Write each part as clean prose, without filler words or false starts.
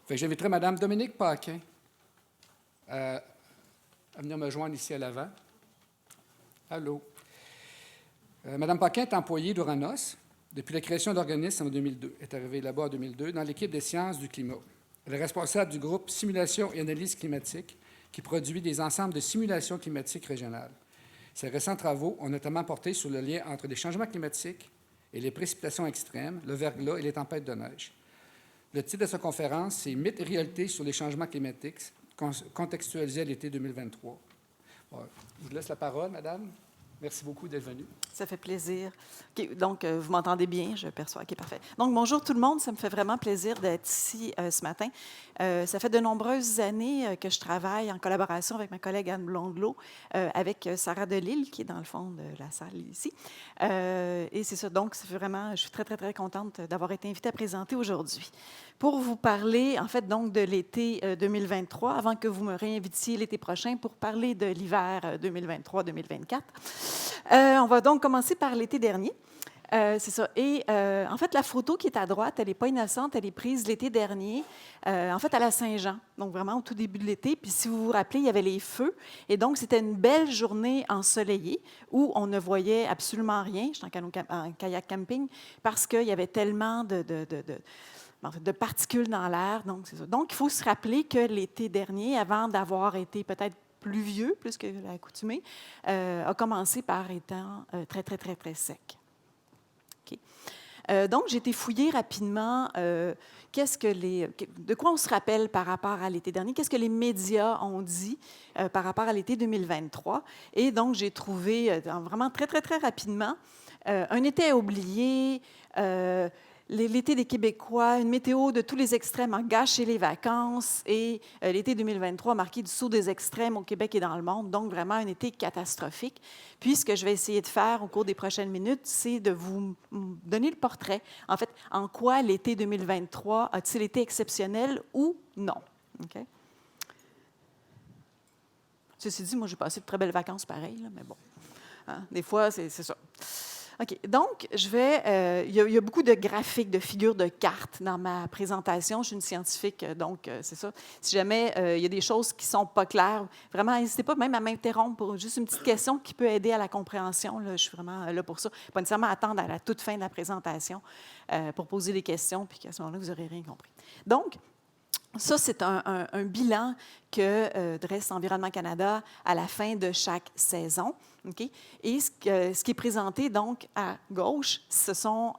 Fait que j'inviterai Mme Dominique Paquin à venir me joindre ici à l'avant. Allô. Mme Paquin est employée d'Uranos depuis la création de l'organisme en 2002. Elle est arrivée là-bas en 2002 dans l'équipe des sciences du climat. Elle est responsable du groupe Simulation et analyse climatique qui produit des ensembles de simulations climatiques régionales. Ses récents travaux ont notamment porté sur le lien entre les changements climatiques et les précipitations extrêmes, le verglas et les tempêtes de neige. Le titre de sa conférence, c'est « Mythes et réalités sur les changements climatiques, contextualisés à l'été 2023 ». Bon, je vous laisse la parole, madame. Merci beaucoup d'être venue. Ça fait plaisir. Okay, donc, vous m'entendez bien, je perçois. OK, parfait. Donc, bonjour tout le monde. Ça me fait vraiment plaisir d'être ici ce matin. Ça fait de nombreuses années que je travaille en collaboration avec ma collègue Anne Blondelot, avec Sarah Delisle, qui est dans le fond de la salle ici. Et c'est ça. Donc, je suis très, très, très contente d'avoir été invitée à présenter aujourd'hui. Pour vous parler, en fait, donc, de l'été 2023, avant que vous me réinvitiez l'été prochain pour parler de l'hiver 2023-2024. On va donc commencer par l'été dernier. C'est ça. Et en fait, la photo qui est à droite, elle n'est pas innocente, elle est prise l'été dernier, en fait, à la Saint-Jean, donc vraiment au tout début de l'été. Puis si vous vous rappelez, il y avait les feux. Et donc, c'était une belle journée ensoleillée où on ne voyait absolument rien. J'étais en kayak camping parce qu'il y avait tellement de particules dans l'air. Donc, c'est ça. Donc, il faut se rappeler que l'été dernier, avant d'avoir été peut-être pluvieux, plus que l'accoutumée, a commencé par étant très, très, très, très sec. Okay. Donc, j'ai été fouiller rapidement de quoi on se rappelle par rapport à l'été dernier, qu'est-ce que les médias ont dit par rapport à l'été 2023. Et donc, j'ai trouvé vraiment très, très, très rapidement un été à oublier, l'été des Québécois, une météo de tous les extrêmes a gâché les vacances et l'été 2023 a marqué du saut des extrêmes au Québec et dans le monde, donc vraiment un été catastrophique. Puis, ce que je vais essayer de faire au cours des prochaines minutes, c'est de vous donner le portrait. En fait, en quoi l'été 2023 a-t-il été exceptionnel ou non? Okay? Ceci dit, moi, j'ai passé de très belles vacances pareil, là, mais bon, hein, des fois, c'est ça. OK. Donc, il y a beaucoup de graphiques, de figures de cartes dans ma présentation. Je suis une scientifique, donc c'est ça. Si jamais il y a des choses qui ne sont pas claires, vraiment, n'hésitez pas même à m'interrompre pour juste une petite question qui peut aider à la compréhension. Là, je suis vraiment là pour ça. Pas nécessairement attendre à la toute fin de la présentation pour poser des questions, puis qu'à ce moment-là, vous n'aurez rien compris. Donc, ça, c'est un bilan que dresse Environnement Canada à la fin de chaque saison. Okay? Et ce qui est présenté donc à gauche, ce sont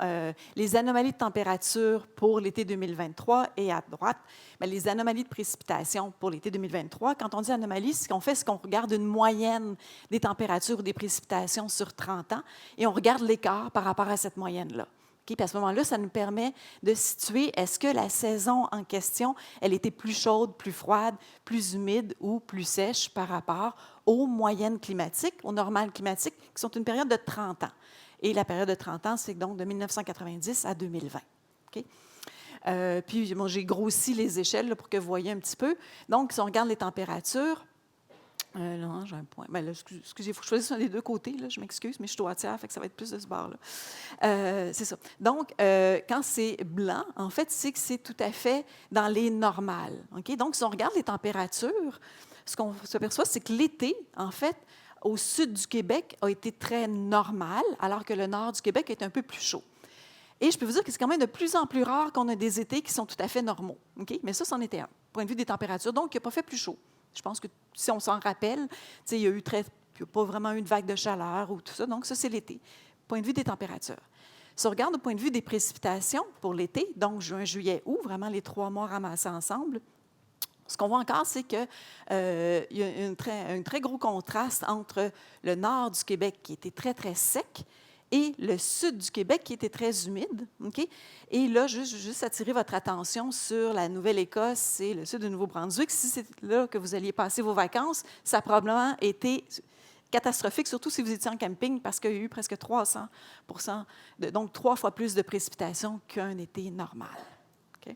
les anomalies de température pour l'été 2023 et à droite, bien, les anomalies de précipitation pour l'été 2023. Quand on dit anomalie, ce qu'on fait, c'est qu'on regarde une moyenne des températures ou des précipitations sur 30 ans et on regarde l'écart par rapport à cette moyenne-là. Okay? Puis à ce moment-là, ça nous permet de situer, est-ce que la saison en question, elle était plus chaude, plus froide, plus humide ou plus sèche par rapport aux moyennes climatiques, aux normales climatiques, qui sont une période de 30 ans. Et la période de 30 ans, c'est donc de 1990 à 2020. Okay? Puis, bon, j'ai grossi les échelles là, pour que vous voyez un petit peu. Donc, si on regarde les températures, non, j'ai un point. Bien, là, excusez, il faut que je choisisse un des deux côtés. Là, je m'excuse, mais je suis droitière, fait que ça va être plus de ce bord-là. C'est ça. Donc, quand c'est blanc, en fait, c'est que c'est tout à fait dans les normales. Okay? Donc, si on regarde les températures, ce qu'on s'aperçoit, c'est que l'été, en fait, au sud du Québec, a été très normal, alors que le nord du Québec est un peu plus chaud. Et je peux vous dire que c'est quand même de plus en plus rare qu'on ait des étés qui sont tout à fait normaux. Okay? Mais ça, c'en était un, point de vue des températures. Donc, il n'a pas fait plus chaud. Je pense que si on s'en rappelle, il n'y a pas vraiment eu de vague de chaleur ou tout ça. Donc, ça, c'est l'été. Point de vue des températures. Si on regarde au point de vue des précipitations pour l'été, donc juin, juillet, août, vraiment les 3 mois ramassés ensemble, ce qu'on voit encore, c'est qu'il y a un très gros contraste entre le nord du Québec qui était très, très sec et le sud du Québec qui était très humide. Okay? Et là, juste attirer votre attention sur la Nouvelle-Écosse et le sud du Nouveau-Brunswick. Si c'est là que vous alliez passer vos vacances, ça a probablement été catastrophique, surtout si vous étiez en camping, parce qu'il y a eu presque 300 donc 3 fois plus de précipitations qu'un été normal. Okay?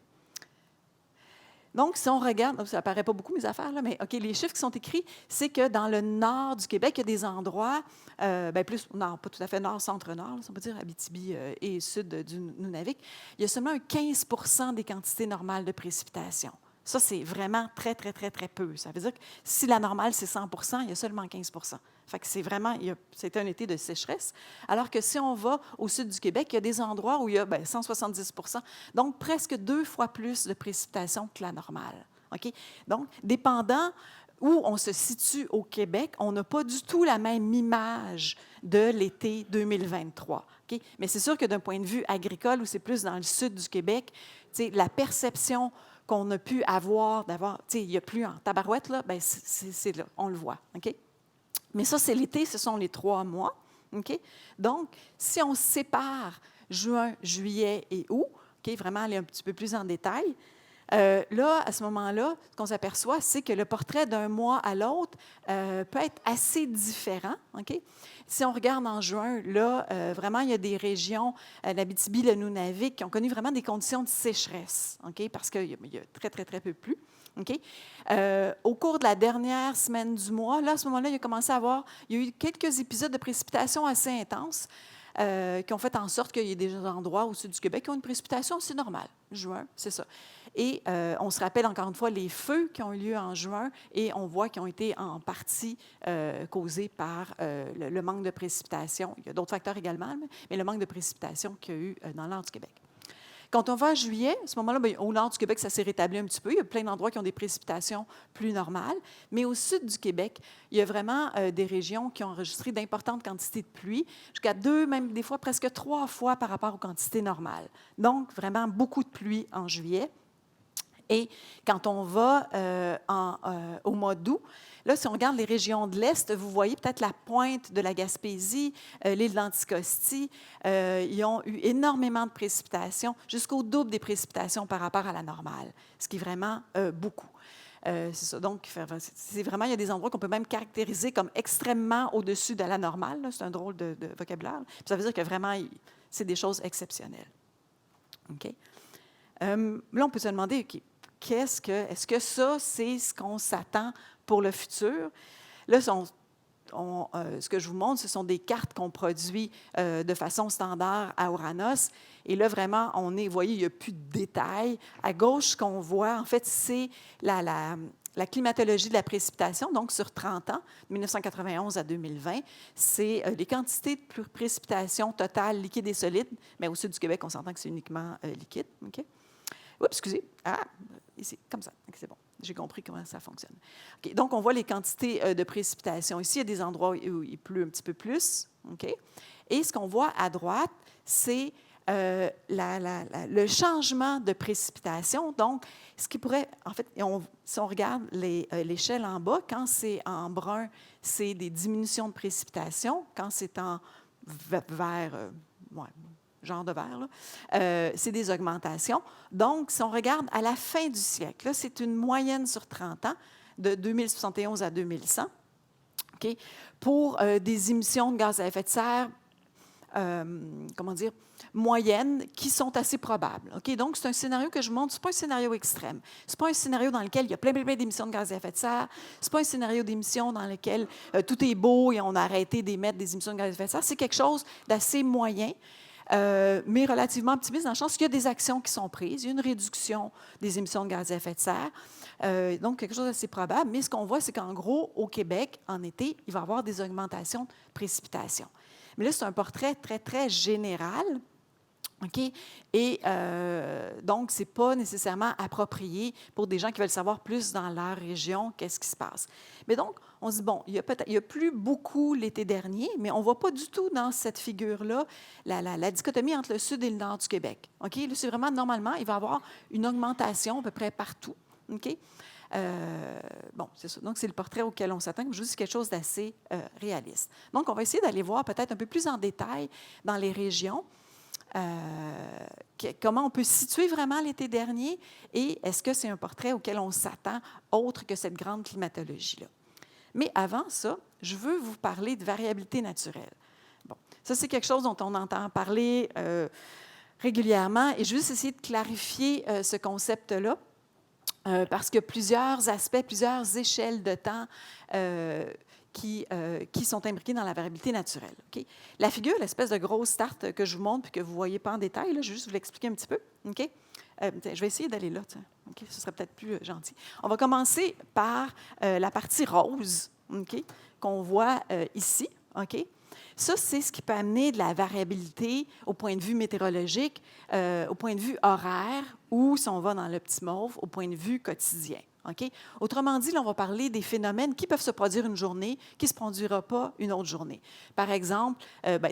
Donc, si on regarde, ça ne paraît pas beaucoup mes affaires, là, mais OK, les chiffres qui sont écrits, c'est que dans le nord du Québec, il y a des endroits, plus, non, pas tout à fait nord, centre-nord, là, on peut dire Abitibi et sud du Nunavik, il y a seulement un 15 des quantités normales de précipitations. Ça, c'est vraiment très, très, très, très peu. Ça veut dire que si la normale, c'est 100 il y a seulement 15 Fait que c'est vraiment, c'est un été de sécheresse. Alors que si on va au sud du Québec, il y a des endroits où il y a 170 donc presque 2 fois plus de précipitations que la normale. OK? Donc, dépendant où on se situe au Québec, on n'a pas du tout la même image de l'été 2023. OK? Mais c'est sûr que d'un point de vue agricole, où c'est plus dans le sud du Québec, la perception qu'on a pu avoir, il n'y a plus en tabarouette, là, c'est là, on le voit. OK? Mais ça, c'est l'été, ce sont les 3 mois. OK? Donc, si on sépare juin, juillet et août, OK, vraiment aller un petit peu plus en détail, là, à ce moment-là, ce qu'on s'aperçoit, c'est que le portrait d'un mois à l'autre peut être assez différent. OK? Si on regarde en juin, là, vraiment, il y a des régions, l'Abitibi, le Nunavik, qui ont connu vraiment des conditions de sécheresse, OK? Parce qu'il y a très, très, très peu de pluie. OK? Au cours de la dernière semaine du mois, là, à ce moment-là, il y a eu quelques épisodes de précipitations assez intenses qui ont fait en sorte qu'il y ait des endroits au sud du Québec qui ont une précipitation assez normale. Juin, c'est ça. Et on se rappelle encore une fois les feux qui ont eu lieu en juin et on voit qu'ils ont été en partie causés par le manque de précipitation. Il y a d'autres facteurs également, mais le manque de précipitation qu'il y a eu dans l'Est du Québec. Quand on va en juillet, à ce moment-là, au nord du Québec, ça s'est rétabli un petit peu. Il y a plein d'endroits qui ont des précipitations plus normales. Mais au sud du Québec, il y a vraiment des régions qui ont enregistré d'importantes quantités de pluie, jusqu'à 2, même des fois presque 3 fois par rapport aux quantités normales. Donc, vraiment beaucoup de pluie en juillet. Et quand on va au mois d'août, là, si on regarde les régions de l'Est, vous voyez peut-être la pointe de la Gaspésie, l'île d'Anticosti. Ils ont eu énormément de précipitations, jusqu'au double des précipitations par rapport à la normale, ce qui est vraiment beaucoup. C'est ça. Donc, c'est vraiment, il y a des endroits qu'on peut même caractériser comme extrêmement au-dessus de la normale. Là. C'est un drôle de vocabulaire. Puis ça veut dire que vraiment, c'est des choses exceptionnelles. OK? Là, on peut se demander, OK, est-ce que ça, c'est ce qu'on s'attend pour le futur? Là, ce que je vous montre, ce sont des cartes qu'on produit de façon standard à Oranos. Et là, vraiment, vous voyez, il n'y a plus de détails. À gauche, ce qu'on voit, en fait, c'est la climatologie de la précipitation, donc sur 30 ans, de 1991 à 2020, c'est les quantités de précipitation totale liquide et solide. Mais au sud du Québec, on s'entend que c'est uniquement liquide. OK? Oups, excusez. Ici, comme ça. Okay, c'est bon. J'ai compris comment ça fonctionne. Okay, donc, on voit les quantités de précipitation. Ici, il y a des endroits où il pleut un petit peu plus. Okay? Et ce qu'on voit à droite, c'est le changement de précipitation. Donc, ce qui pourrait, en fait, si on regarde l'échelle en bas, quand c'est en brun, c'est des diminutions de précipitation. Quand c'est en vert, genre de vert, c'est des augmentations. Donc, si on regarde à la fin du siècle, là, c'est une moyenne sur 30 ans, de 2071 à 2100, okay, pour des émissions de gaz à effet de serre, moyennes, qui sont assez probables. Okay? Donc, c'est un scénario que je montre, ce n'est pas un scénario extrême. Ce n'est pas un scénario dans lequel il y a plein d'émissions de gaz à effet de serre. Ce n'est pas un scénario d'émissions dans lequel tout est beau et on a arrêté d'émettre des émissions de gaz à effet de serre. C'est quelque chose d'assez moyen. Mais relativement optimiste dans le sens qu'il y a des actions qui sont prises. Il y a une réduction des émissions de gaz à effet de serre. Donc, quelque chose d'assez probable. Mais ce qu'on voit, c'est qu'en gros, au Québec, en été, il va y avoir des augmentations de précipitations. Mais là, c'est un portrait très, très général. OK? Et donc, ce n'est pas nécessairement approprié pour des gens qui veulent savoir plus dans leur région qu'est-ce qui se passe. Mais donc, on se dit, bon, il y a plus beaucoup l'été dernier, mais on ne voit pas du tout dans cette figure-là la dichotomie entre le sud et le nord du Québec. OK? Là, c'est vraiment, normalement, il va y avoir une augmentation à peu près partout. OK? Bon, c'est ça. Donc, c'est le portrait auquel on s'attend. Je vous dis, c'est quelque chose d'assez réaliste. Donc, on va essayer d'aller voir peut-être un peu plus en détail dans les régions. Comment on peut situer vraiment l'été dernier et est-ce que c'est un portrait auquel on s'attend autre que cette grande climatologie-là. Mais avant ça, je veux vous parler de variabilité naturelle. Bon, ça, c'est quelque chose dont on entend parler régulièrement et je veux juste essayer de clarifier ce concept-là. parce qu'il y a plusieurs aspects, plusieurs échelles de temps qui sont imbriquées dans la variabilité naturelle. Okay? La figure, l'espèce de grosse tarte que je vous montre puis que vous ne voyez pas en détail, là, je vais juste vous l'expliquer un petit peu. Okay? Je vais essayer d'aller là. Okay? Ce serait peut-être plus gentil. On va commencer par la partie rose, okay? Qu'on voit ici. Okay? Ça, c'est ce qui peut amener de la variabilité au point de vue météorologique, au point de vue horaire, ou, si on va dans le petit mauve, au point de vue quotidien. Okay? Autrement dit, là, on va parler des phénomènes qui peuvent se produire une journée, qui ne se produira pas une autre journée. Par exemple,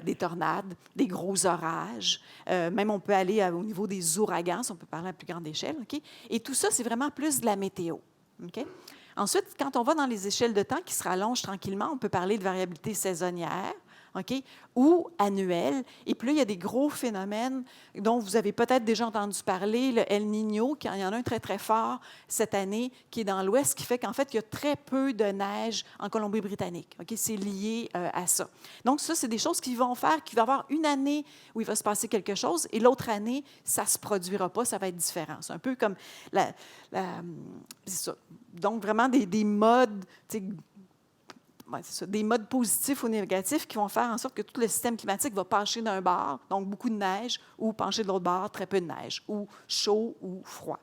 des tornades, des gros orages, même on peut aller au niveau des ouragans, si on peut parler à plus grande échelle. Okay? Et tout ça, c'est vraiment plus de la météo. Okay? Ensuite, quand on va dans les échelles de temps qui se rallongent tranquillement, on peut parler de variabilité saisonnière, okay, ou annuelle. Et puis là, il y a des gros phénomènes dont vous avez peut-être déjà entendu parler, le El Niño, il y en a un très, très fort cette année qui est dans l'Ouest, qui fait qu'en fait, il y a très peu de neige en Colombie-Britannique. Okay? C'est lié à ça. Donc, ça, c'est des choses qui vont faire qu'il va y avoir une année où il va se passer quelque chose et l'autre année, ça ne se produira pas, ça va être différent. C'est un peu comme c'est ça. Donc, vraiment des modes, c'est ça, des modes positifs ou négatifs qui vont faire en sorte que tout le système climatique va pencher d'un bord, donc beaucoup de neige, ou pencher de l'autre bord, très peu de neige, ou chaud ou froid.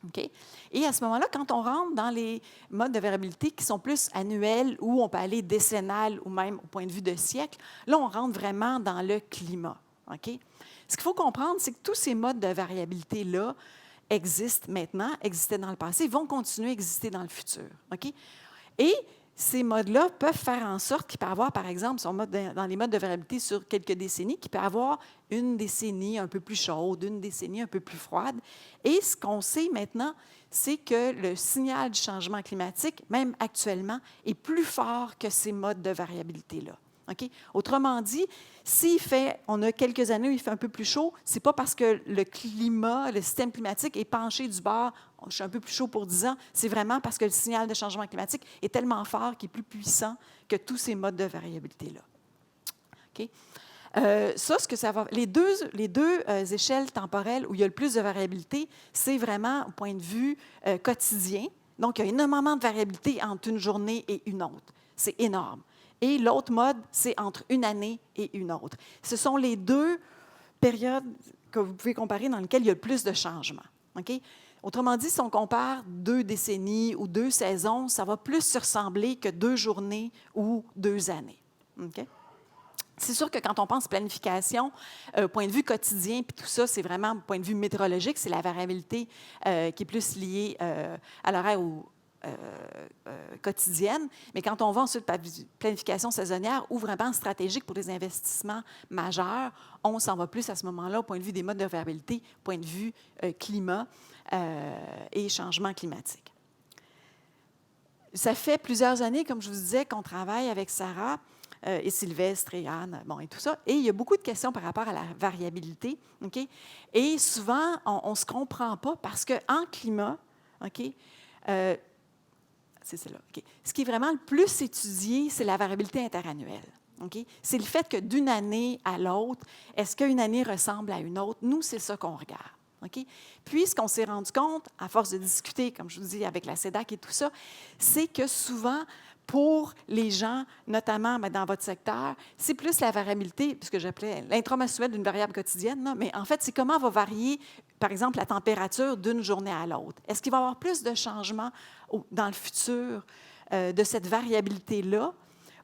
Okay? Et à ce moment-là, quand on rentre dans les modes de variabilité qui sont plus annuels, ou on peut aller décennal, ou même au point de vue de siècle, là, on rentre vraiment dans le climat. Okay? Ce qu'il faut comprendre, c'est que tous ces modes de variabilité-là existent maintenant, existaient dans le passé, vont continuer à exister dans le futur. Okay? Et ces modes-là peuvent faire en sorte qu'il peut y avoir, par exemple, dans les modes de variabilité sur quelques décennies, qu'il peut y avoir une décennie un peu plus chaude, une décennie un peu plus froide. Et ce qu'on sait maintenant, c'est que le signal du changement climatique, même actuellement, est plus fort que ces modes de variabilité-là. Okay? Autrement dit, on a quelques années où il fait un peu plus chaud, ce n'est pas parce que le climat, le système climatique est penché du bord, je suis un peu plus chaud pour 10 ans, c'est vraiment parce que le signal de changement climatique est tellement fort qu'il est plus puissant que tous ces modes de variabilité-là. Okay? Les deux échelles temporelles où il y a le plus de variabilité, c'est vraiment au point de vue quotidien. Donc, il y a énormément de variabilité entre une journée et une autre. C'est énorme. Et l'autre mode, c'est entre une année et une autre. Ce sont les deux périodes que vous pouvez comparer dans lesquelles il y a le plus de changements. Okay? Autrement dit, si on compare 2 décennies ou 2 saisons, ça va plus se ressembler que 2 journées ou 2 années. Okay? C'est sûr que quand on pense planification, point de vue quotidien, puis tout ça, c'est vraiment point de vue météorologique, c'est la variabilité qui est plus liée à l'horaire ou quotidienne. Mais quand on va ensuite à planification saisonnière ou vraiment stratégique pour des investissements majeurs, on s'en va plus à ce moment-là au point de vue des modes de variabilité, point de vue climat et changement climatique. Ça fait plusieurs années, comme je vous disais, qu'on travaille avec Sarah et Sylvestre et Anne, et tout ça. Et il y a beaucoup de questions par rapport à la variabilité. Okay? Et souvent, on ne se comprend pas parce qu'en climat, okay, c'est celle-là. Okay. Ce qui est vraiment le plus étudié, c'est la variabilité interannuelle. Okay? C'est le fait que d'une année à l'autre, est-ce qu'une année ressemble à une autre? Nous, c'est ça qu'on regarde. Okay? Puis, ce qu'on s'est rendu compte, à force de discuter, comme je vous dis, avec la CEDAC et tout ça, c'est que souvent, pour les gens, notamment dans votre secteur, c'est plus la variabilité, ce que j'appelais l'intramensuel d'une variable quotidienne, là, mais en fait, c'est comment va varier, par exemple, la température d'une journée à l'autre. Est-ce qu'il va y avoir plus de changements dans le futur de cette variabilité-là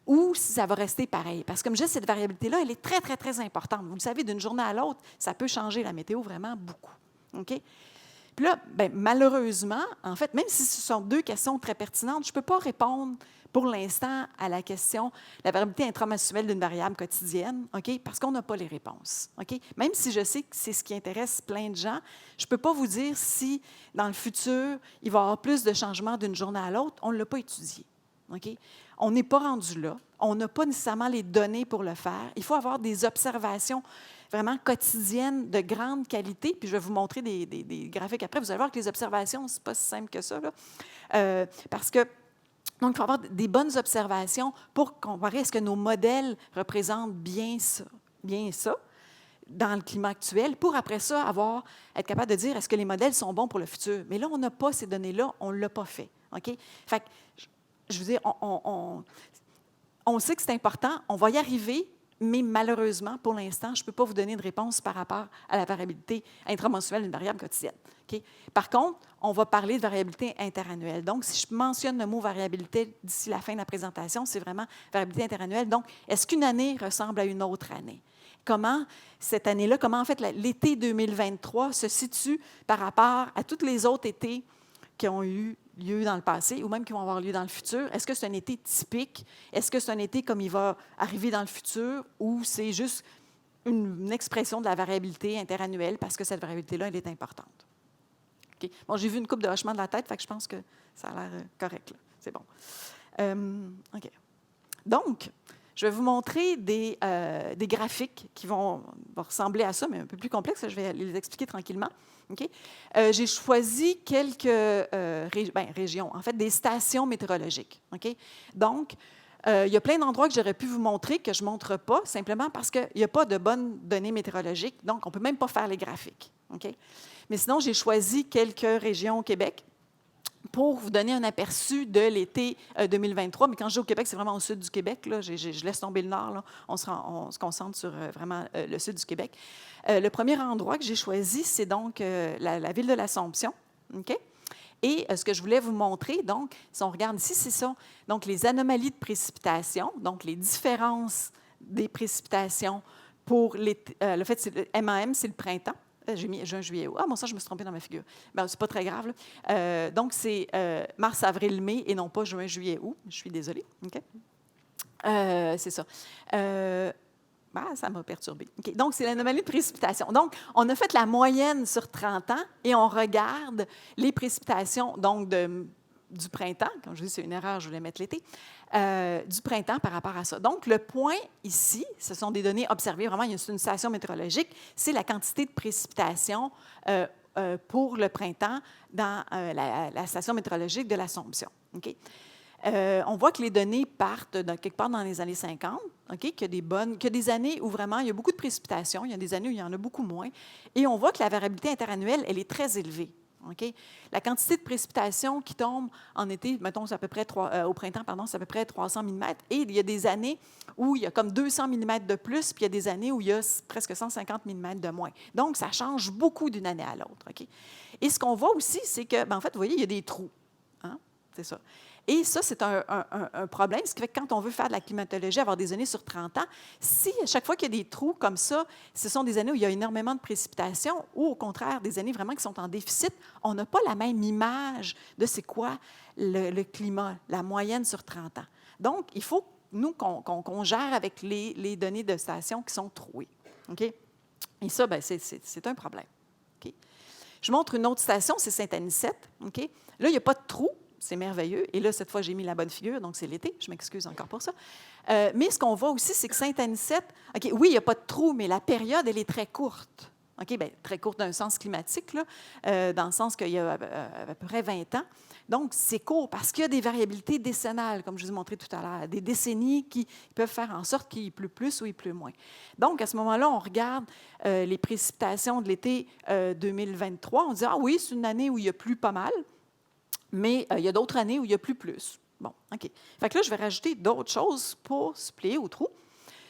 ou si ça va rester pareil? Parce que, comme je dis, cette variabilité-là, elle est très, très, très importante. Vous le savez, d'une journée à l'autre, ça peut changer la météo vraiment beaucoup. OK? Puis là, malheureusement, en fait, même si ce sont deux questions très pertinentes, je ne peux pas répondre pour l'instant à la question la variabilité intramensuelle d'une variable quotidienne, OK? Parce qu'on n'a pas les réponses. OK? Même si je sais que c'est ce qui intéresse plein de gens, je ne peux pas vous dire si, dans le futur, il va y avoir plus de changements d'une journée à l'autre. On ne l'a pas étudié. OK? On n'est pas rendu là. On n'a pas nécessairement les données pour le faire. Il faut avoir des observations vraiment quotidiennes de grande qualité. Puis je vais vous montrer des graphiques après. Vous allez voir que les observations, ce n'est pas si simple que ça, là. Parce que donc, il faut avoir des bonnes observations pour comparer est-ce que nos modèles représentent bien ça. dans le climat actuel pour, après ça, être capable de dire est-ce que les modèles sont bons pour le futur. Mais là, on n'a pas ces données-là, on ne l'a pas fait. OK? Fait que, je veux dire, on sait que c'est important, on va y arriver, mais malheureusement, pour l'instant, je ne peux pas vous donner de réponse par rapport à la variabilité intramensuelle d'une variable quotidienne. Okay? Par contre, on va parler de variabilité interannuelle. Donc, si je mentionne le mot variabilité d'ici la fin de la présentation, c'est vraiment variabilité interannuelle. Donc, est-ce qu'une année ressemble à une autre année? Comment, cette année-là, comment en fait l'été 2023 se situe par rapport à tous les autres étés qui ont eu lieu dans le passé ou même qui vont avoir lieu dans le futur? Est-ce que c'est un été typique? Est-ce que c'est un été comme il va arriver dans le futur ou c'est juste une expression de la variabilité interannuelle parce que cette variabilité-là, elle est importante? Okay. Bon, j'ai vu une coupe de hochement de la tête, fait que je pense que ça a l'air correct. Là. C'est bon. OK. Donc, je vais vous montrer des graphiques qui vont ressembler à ça, mais un peu plus complexes. Je vais les expliquer tranquillement. Okay? J'ai choisi quelques régions, en fait, des stations météorologiques. Okay? Donc, il y a plein d'endroits que j'aurais pu vous montrer que je ne montre pas, simplement parce qu'il n'y a pas de bonnes données météorologiques, donc on ne peut même pas faire les graphiques. Okay? Mais sinon, j'ai choisi quelques régions au Québec pour vous donner un aperçu de l'été 2023. Mais quand je dis au Québec, c'est vraiment au sud du Québec. Là. Je laisse tomber le nord. Là. On se concentre sur vraiment le sud du Québec. Le premier endroit que j'ai choisi, c'est donc la ville de l'Assomption. Okay? Et ce que je voulais vous montrer, donc, si on regarde ici, c'est ça. Donc, les anomalies de précipitation, donc les différences des précipitations pour le fait, MAM, c'est le printemps. J'ai mis juin, juillet, août. Ah, bon, ça, je me suis trompée dans ma figure. Bien, c'est pas très grave. Donc, c'est mars, avril, mai et non pas juin, juillet, août. Je suis désolée. OK? C'est ça. Ça m'a perturbée. Okay. Donc, c'est l'anomalie de précipitation. Donc, on a fait la moyenne sur 30 ans et on regarde les précipitations donc du printemps. Comme je dis, c'est une erreur, je voulais mettre l'été. Du printemps par rapport à ça. Donc, le point ici, ce sont des données observées. Vraiment, il y a une station météorologique. C'est la quantité de précipitation pour le printemps dans la station météorologique de l'Assomption. Okay? On voit que les données partent quelque part dans les années 50, okay, qu'il y a des années où vraiment il y a beaucoup de précipitations, il y a des années où il y en a beaucoup moins, et on voit que la variabilité interannuelle, elle est très élevée. Okay? La quantité de précipitations qui tombe en été, mettons, c'est à peu près au printemps, pardon, c'est à peu près 300 mm, et il y a des années où il y a comme 200 mm de plus, puis il y a des années où il y a presque 150 mm de moins. Donc, ça change beaucoup d'une année à l'autre. Okay? Et ce qu'on voit aussi, c'est que, en fait, vous voyez, il y a des trous. Hein? C'est ça. Et ça, c'est un problème. Ce qui fait que quand on veut faire de la climatologie, avoir des données sur 30 ans, si à chaque fois qu'il y a des trous comme ça, ce sont des années où il y a énormément de précipitations ou au contraire, des années vraiment qui sont en déficit, on n'a pas la même image de c'est quoi le climat, la moyenne sur 30 ans. Donc, il faut, nous, qu'on gère avec les données de stations qui sont trouées. Okay? Et ça, bien, c'est un problème. Okay? Je montre une autre station, c'est Saint-Anicette. Okay? Là, il n'y a pas de trou. C'est merveilleux. Et là, cette fois, j'ai mis la bonne figure, donc c'est l'été. Je m'excuse encore pour ça. Mais ce qu'on voit aussi, c'est que Saint-Anicette, OK, oui, il n'y a pas de trou, mais la période, elle est très courte. OK, bien, très courte d'un sens climatique, là, dans le sens qu'il y a à peu près 20 ans. Donc, c'est court parce qu'il y a des variabilités décennales, comme je vous ai montré tout à l'heure, des décennies qui peuvent faire en sorte qu'il pleut plus ou il pleut moins. Donc, à ce moment-là, on regarde les précipitations de l'été 2023. On dit, ah oui, c'est une année où il y a plu pas mal. Mais il y a d'autres années où il n'y a plus. Bon, OK. Fait que là, je vais rajouter d'autres choses pour suppléer au trou.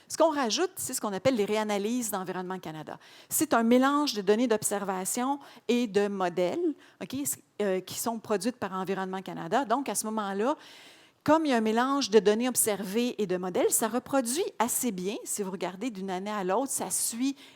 Ce qu'on rajoute, c'est ce qu'on appelle les réanalyses d'Environnement Canada. C'est un mélange de données d'observation et de modèles, okay, qui sont produites par Environnement Canada. Donc, à ce moment-là, comme il y a un mélange de données observées et de modèles, ça reproduit assez bien. Si vous regardez d'une année à l'autre,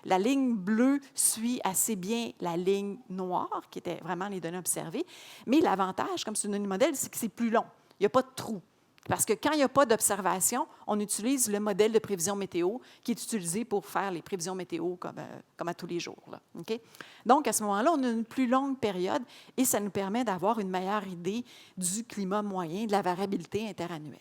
la ligne bleue suit assez bien la ligne noire, qui était vraiment les données observées. Mais l'avantage, comme c'est une donnée modèle, c'est que c'est plus long. Il n'y a pas de trou. Parce que quand il n'y a pas d'observation, on utilise le modèle de prévision météo qui est utilisé pour faire les prévisions météo comme à tous les jours. Là. Okay? Donc, à ce moment-là, on a une plus longue période et ça nous permet d'avoir une meilleure idée du climat moyen, de la variabilité interannuelle.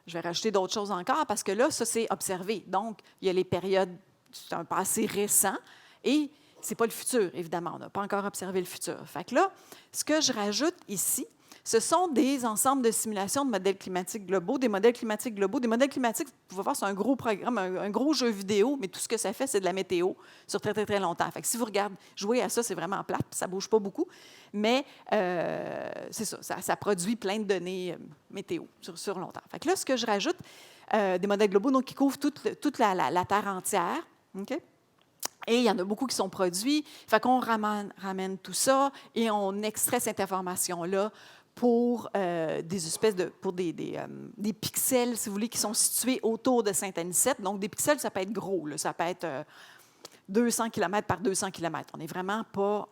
Je vais rajouter d'autres choses encore parce que là, ça, c'est observé. Donc, il y a les périodes, c'est un passé récent et ce n'est pas le futur, évidemment. On n'a pas encore observé le futur. Fait que là, ce que je rajoute ici, ce sont des ensembles de simulations de modèles climatiques globaux. Des modèles climatiques globaux, des modèles climatiques, vous pouvez voir, c'est un gros programme, un gros jeu vidéo, mais tout ce que ça fait, c'est de la météo sur très, très, très longtemps. Fait que si vous regardez, jouer à ça, c'est vraiment plate, ça ne bouge pas beaucoup, mais c'est ça, ça produit plein de données météo sur longtemps. Fait que là, ce que je rajoute, des modèles globaux donc, qui couvrent toute la Terre entière, OK? Et il y en a beaucoup qui sont produits. Fait qu'on ramène tout ça et on extrait cette information-là pour des espèces de pour des pixels, si vous voulez, qui sont situés autour de Saint-Anicette. Donc, des pixels, ça peut être gros, là, ça peut être 200 km par 200 km. On n'est vraiment pas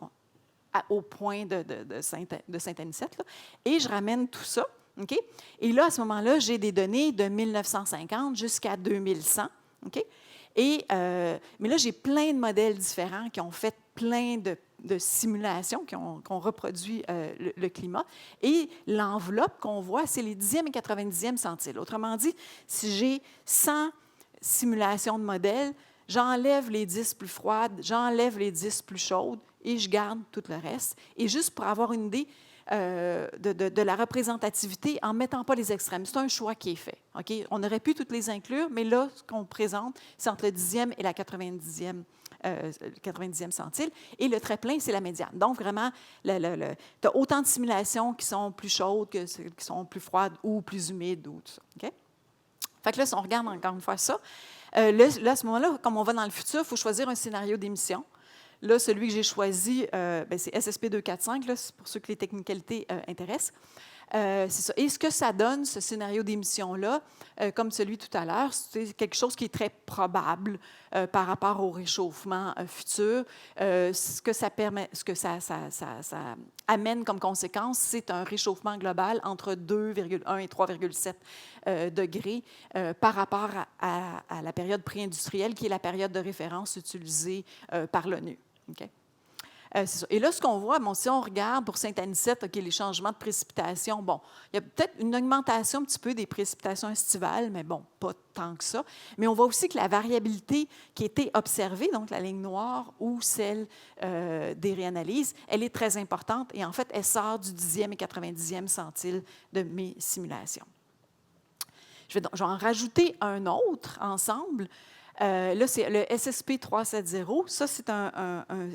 au point de Saint-Anicette. Là. Et je ramène tout ça. OK? Et là, à ce moment-là, j'ai des données de 1950 jusqu'à 2100. OK? Mais là, j'ai plein de modèles différents qui ont fait plein de simulations, qui ont reproduit le climat. Et l'enveloppe qu'on voit, c'est les 10e et 90e centiles. Autrement dit, si j'ai 100 simulations de modèles, j'enlève les 10 plus froides, j'enlève les 10 plus chaudes et je garde tout le reste. Et juste pour avoir une idée, de la représentativité en ne mettant pas les extrêmes. C'est un choix qui est fait. Okay? On aurait pu toutes les inclure, mais là, ce qu'on présente, c'est entre le 10e et la 90e centile. Et le trait plein, c'est la médiane. Donc, vraiment, tu as autant de simulations qui sont plus chaudes que qui sont plus froides ou plus humides ou tout ça. Okay? Fait que là, si on regarde encore une fois ça, là, à ce moment-là, comme on va dans le futur, il faut choisir un scénario d'émission. Là, celui que j'ai choisi, c'est SSP 245, là, c'est pour ceux que les technicalités intéressent. C'est ça. Et ce que ça donne, ce scénario d'émission-là, comme celui tout à l'heure, c'est quelque chose qui est très probable par rapport au réchauffement futur. Ce que ça permet, ce que ça amène comme conséquence, c'est un réchauffement global entre 2,1 et 3,7 degrés par rapport à la période pré-industrielle, qui est la période de référence utilisée par l'ONU. Okay? C'est ça. Et là, ce qu'on voit, bon, si on regarde pour Saint-Anicette, okay, les changements de précipitations, bon, il y a peut-être une augmentation un petit peu des précipitations estivales, mais bon, pas tant que ça. Mais on voit aussi que la variabilité qui a été observée, donc la ligne noire ou celle des réanalyses, elle est très importante et en fait, elle sort du 10e et 90e centile de mes simulations. Je vais en rajouter un autre ensemble. Là, c'est le SSP 370. Ça, c'est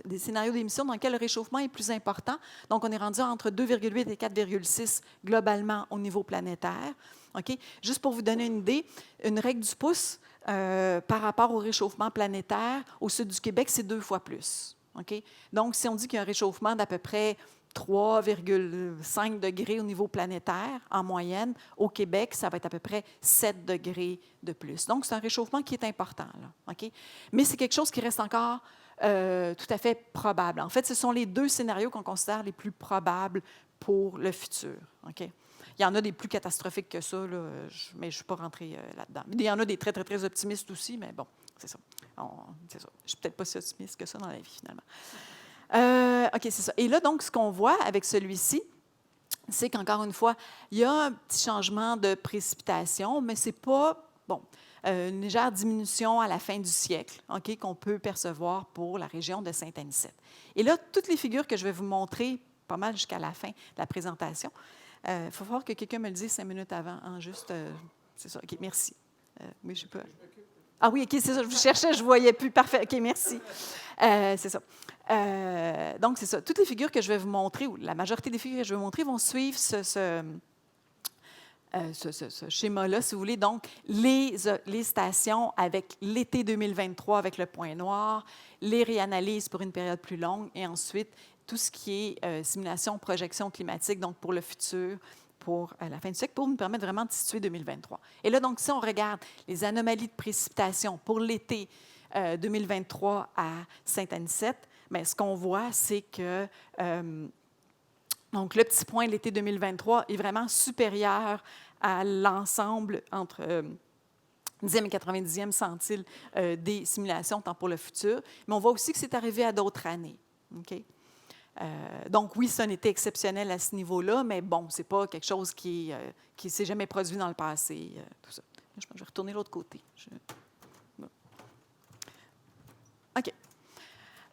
des scénarios d'émission dans lesquels le réchauffement est plus important. Donc, on est rendu entre 2,8 et 4,6 globalement au niveau planétaire. Okay? Juste pour vous donner une idée, une règle du pouce par rapport au réchauffement planétaire au sud du Québec, c'est 2 fois plus. Okay? Donc, si on dit qu'il y a un réchauffement d'à peu près 3,5 degrés au niveau planétaire, en moyenne. Au Québec, ça va être à peu près 7 degrés de plus. Donc, c'est un réchauffement qui est important. Là, okay? Mais c'est quelque chose qui reste encore tout à fait probable. En fait, ce sont les 2 scénarios qu'on considère les plus probables pour le futur. Okay? Il y en a des plus catastrophiques que ça, là, mais je ne suis pas rentrée là-dedans. Il y en a des très, très, très optimistes aussi, mais bon, c'est ça. C'est ça. Je ne suis peut-être pas si optimiste que ça dans la vie, finalement. OK, c'est ça. Et là, donc, ce qu'on voit avec celui-ci, c'est qu'encore une fois, il y a un petit changement de précipitation, mais ce n'est pas, bon, une légère diminution à la fin du siècle, OK, qu'on peut percevoir pour la région de Saint-Anicette. Et là, toutes les figures que je vais vous montrer, pas mal jusqu'à la fin de la présentation, il faut voir que quelqu'un me le dise 5 minutes avant, hein, juste, c'est ça. OK, merci. Oui, je peux. Ah oui, OK, c'est ça. Je vous cherchais, je ne voyais plus. Parfait. OK, merci. C'est ça. Donc, c'est ça. Toutes les figures que je vais vous montrer, ou la majorité des figures que je vais vous montrer, vont suivre ce schéma-là, si vous voulez. Donc, les stations avec l'été 2023 avec le point noir, les réanalyses pour une période plus longue, et ensuite, tout ce qui est simulation, projection climatique, donc pour le futur, pour la fin du siècle, pour nous permettre vraiment de situer 2023. Et là, donc, si on regarde les anomalies de précipitation pour l'été 2023 à Saint-Anicette, bien, ce qu'on voit, c'est que donc, le petit point de l'été 2023 est vraiment supérieur à l'ensemble entre 10e et 90e centile des simulations, tant pour le futur. Mais on voit aussi que c'est arrivé à d'autres années. Okay? Donc, oui, c'est un été exceptionnel à ce niveau-là, mais bon, ce n'est pas quelque chose qui ne s'est jamais produit dans le passé. Tout ça. Je vais retourner de l'autre côté. OK.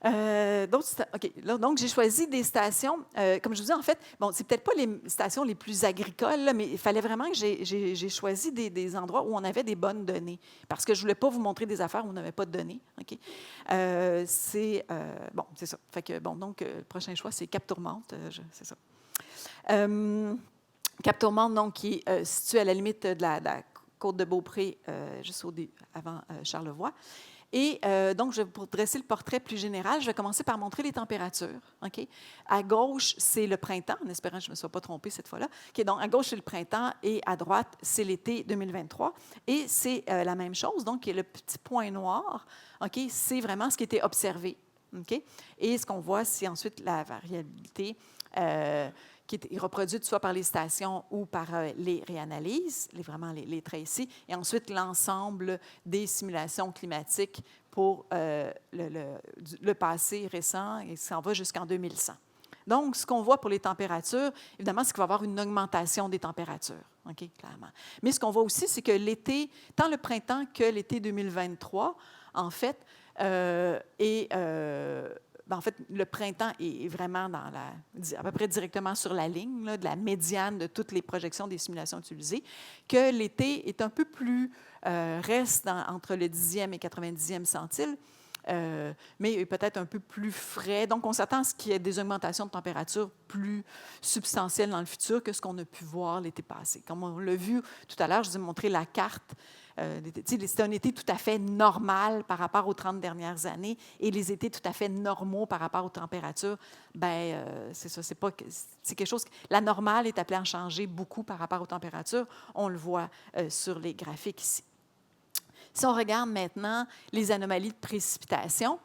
Donc, j'ai choisi des stations, comme je vous dis, en fait, bon, c'est peut-être pas les stations les plus agricoles, là, mais il fallait vraiment que j'ai choisi des endroits où on avait des bonnes données, parce que je voulais pas vous montrer des affaires où on n'avait pas de données. OK? C'est ça. Fait que, bon, donc, le prochain choix, c'est Cap-Tourmente. C'est ça. Cap-Tourmente, donc, qui est situé à la limite de la côte de Beaupré, juste avant Charlevoix. Et donc, pour dresser le portrait plus général, je vais commencer par montrer les températures. OK? À gauche, c'est le printemps, en espérant que je ne me sois pas trompée cette fois-là. OK, donc, à gauche, c'est le printemps et à droite, c'est l'été 2023. Et c'est la même chose. Donc, le petit point noir, OK, c'est vraiment ce qui était observé. OK? Et ce qu'on voit, c'est ensuite la variabilité qui est reproduite soit par les stations ou par les réanalyses, vraiment les traits ici, et ensuite l'ensemble des simulations climatiques pour le passé récent, et ça en va jusqu'en 2100. Donc, ce qu'on voit pour les températures, évidemment, c'est qu'il va y avoir une augmentation des températures, OK, clairement. Mais ce qu'on voit aussi, c'est que l'été, tant le printemps que l'été 2023, en fait, en fait, le printemps est vraiment à peu près directement sur la ligne là, de la médiane de toutes les projections des simulations utilisées, que l'été est un peu plus, reste entre le 10e et 90e centile, mais peut-être un peu plus frais. Donc, on s'attend à ce qu'il y ait des augmentations de température plus substantielles dans le futur que ce qu'on a pu voir l'été passé. Comme on l'a vu tout à l'heure, je vous ai montré la carte. C'est un été tout à fait normal par rapport aux 30 dernières années et les étés tout à fait normaux par rapport aux températures. C'est ça, c'est quelque chose. La normale est appelée à changer beaucoup par rapport aux températures. On le voit sur les graphiques ici. Si on regarde maintenant les anomalies de précipitation,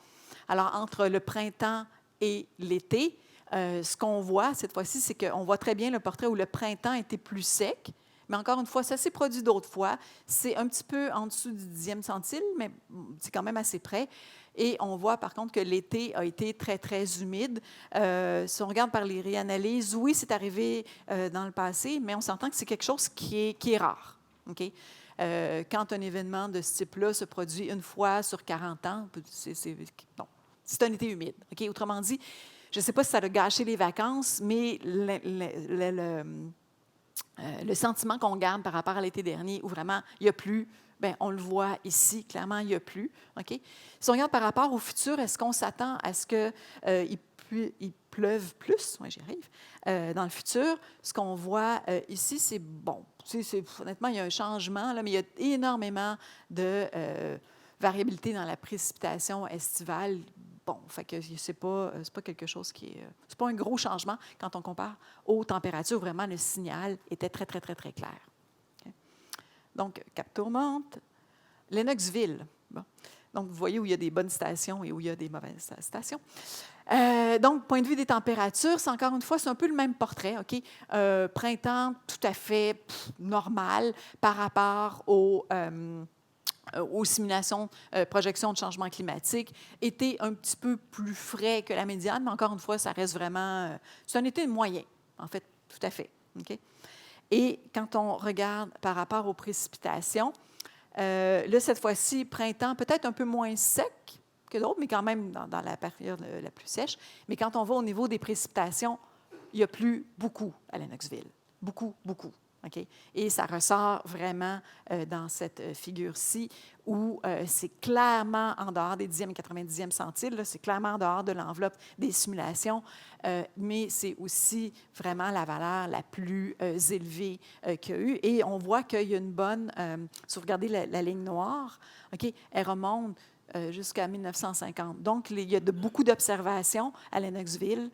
alors entre le printemps et l'été, ce qu'on voit cette fois-ci, c'est qu'on voit très bien le portrait où le printemps était plus sec. Mais encore une fois, ça s'est produit d'autres fois. C'est un petit peu en dessous du 10e centile, mais c'est quand même assez près. Et on voit par contre que l'été a été très, très humide. Si on regarde par les réanalyses, oui, c'est arrivé dans le passé, mais on s'entend que c'est quelque chose qui est rare. OK? Quand un événement de ce type-là se produit une fois sur 40 ans, c'est un été humide. OK? Autrement dit, je ne sais pas si ça a gâché les vacances, mais le sentiment qu'on garde par rapport à l'été dernier, où vraiment il n'y a plus, bien, on le voit ici, clairement, il n'y a plus. OK? Si on regarde par rapport au futur, est-ce qu'on s'attend à ce qu'il pleuve plus? Oui, j'y arrive. Dans le futur, ce qu'on voit ici, c'est bon. Honnêtement, il y a un changement, là, mais il y a énormément de variabilité dans la précipitation estivale. Bon, fait que c'est pas quelque chose qui est... c'est pas un gros changement quand on compare aux températures. Vraiment, le signal était très, très, très, très clair. Okay? Donc, Cap-Tourmente, Lennoxville. Bon. Donc, vous voyez où il y a des bonnes stations et où il y a des mauvaises stations. Donc, point de vue des températures, c'est encore une fois, c'est un peu le même portrait. OK? Printemps tout à fait normal par rapport aux simulations, projections de changement climatique, été un petit peu plus frais que la médiane, mais encore une fois, ça reste vraiment... c'est un été moyen, en fait, tout à fait. Okay? Et quand on regarde par rapport aux précipitations, là, cette fois-ci, printemps, peut-être un peu moins sec que d'autres, mais quand même dans la période la plus sèche. Mais quand on va au niveau des précipitations, il n'y a plus beaucoup à Lennoxville. Beaucoup, beaucoup. Okay? Et ça ressort vraiment dans cette figure-ci où c'est clairement en dehors des 10e et 90e centiles, c'est clairement en dehors de l'enveloppe des simulations, mais c'est aussi vraiment la valeur la plus élevée qu'il y a eu. Et on voit qu'il y a une bonne... si vous regardez la ligne noire, okay, elle remonte jusqu'à 1950. Donc, il y a beaucoup d'observations à Lennoxville.